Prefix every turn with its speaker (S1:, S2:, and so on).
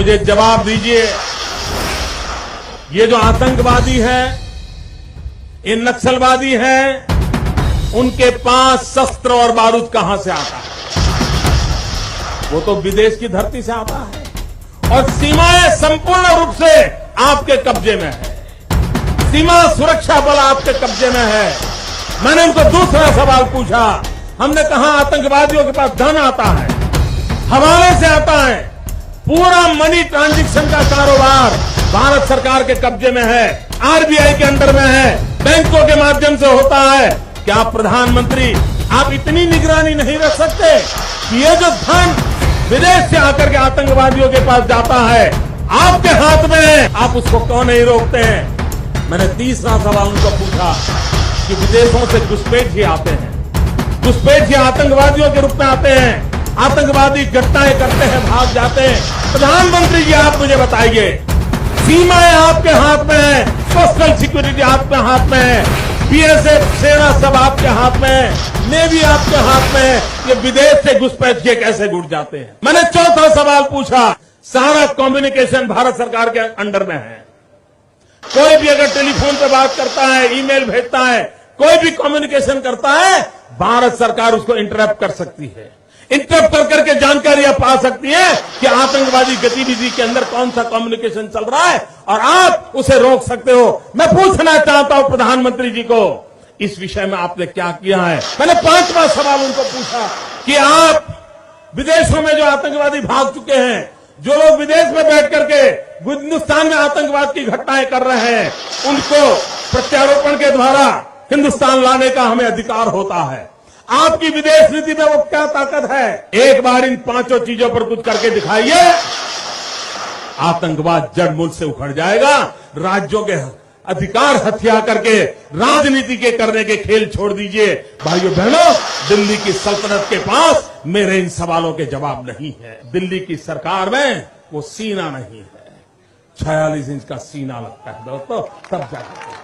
S1: मुझे जवाब दीजिए, ये जो आतंकवादी है, ये नक्सलवादी है, उनके पास शस्त्र और बारूद कहां से आता है? वो तो विदेश की धरती से आता है और सीमाएं संपूर्ण रूप से आपके कब्जे में है। सीमा सुरक्षा बल आपके कब्जे में है। मैंने उनको दूसरा सवाल पूछा, हमने कहा आतंकवादियों के पास धन आता है, हवाले से आता है, पूरा मनी ट्रांजैक्शन का कारोबार भारत सरकार के कब्जे में है, आरबीआई के अंडर में है, बैंकों के माध्यम से होता है। क्या प्रधानमंत्री आप इतनी निगरानी नहीं रख सकते कि ये जो धन विदेश से आकर के आतंकवादियों के पास जाता है आपके हाथ में है, आप उसको क्यों नहीं रोकते हैं? मैंने तीसरा सवाल उनको पूछा कि विदेशों से घुसपैठिए आते हैं, घुसपैठिए आतंकवादियों के रूप में आते हैं, आतंकवादी घटनाएं करते हैं, भाग जाते हैं। प्रधानमंत्री जी आप मुझे बताइए, सीमाएं आपके हाथ में है, सोशल सिक्योरिटी आपके हाथ में है, बीएसएफ सेना सब आपके हाथ में है, नेवी आपके हाथ में है, ये विदेश से घुसपैठिए कैसे घुस जाते हैं? मैंने चौथा सवाल पूछा, सारा कम्युनिकेशन भारत सरकार के अंडर में है। कोई भी अगर टेलीफोन पे बात करता है, ईमेल भेजता है, कोई भी कम्युनिकेशन करता है, भारत सरकार उसको इंटरप्ट कर सकती है। इंटरप्ट कर करके जानकारियां पा सकती है कि आतंकवादी गतिविधि के अंदर कौन सा कम्युनिकेशन चल रहा है और आप उसे रोक सकते हो। मैं पूछना चाहता हूं प्रधानमंत्री जी को, इस विषय में आपने क्या किया है? मैंने पांचवा सवाल उनको पूछा कि आप विदेशों में जो आतंकवादी भाग चुके हैं, जो लोग विदेश में बैठ करके हिंदुस्तान में आतंकवाद की घटनाएं कर रहे हैं, उनको प्रत्यारोपण के द्वारा हिंदुस्तान लाने का हमें अधिकार होता है। आपकी विदेश नीति में वो क्या ताकत है? एक बार इन पांचों चीजों पर कुछ करके दिखाइए, आतंकवाद जड़ मूल से उखड़ जाएगा। राज्यों के अधिकार हथिया करके राजनीति के करने के खेल छोड़ दीजिए। भाइयों बहनों, दिल्ली की सल्तनत के पास मेरे इन सवालों के जवाब नहीं है। दिल्ली की सरकार में वो सीना नहीं है, 46 इंच का सीना लगता है दोस्तों, तब जाकर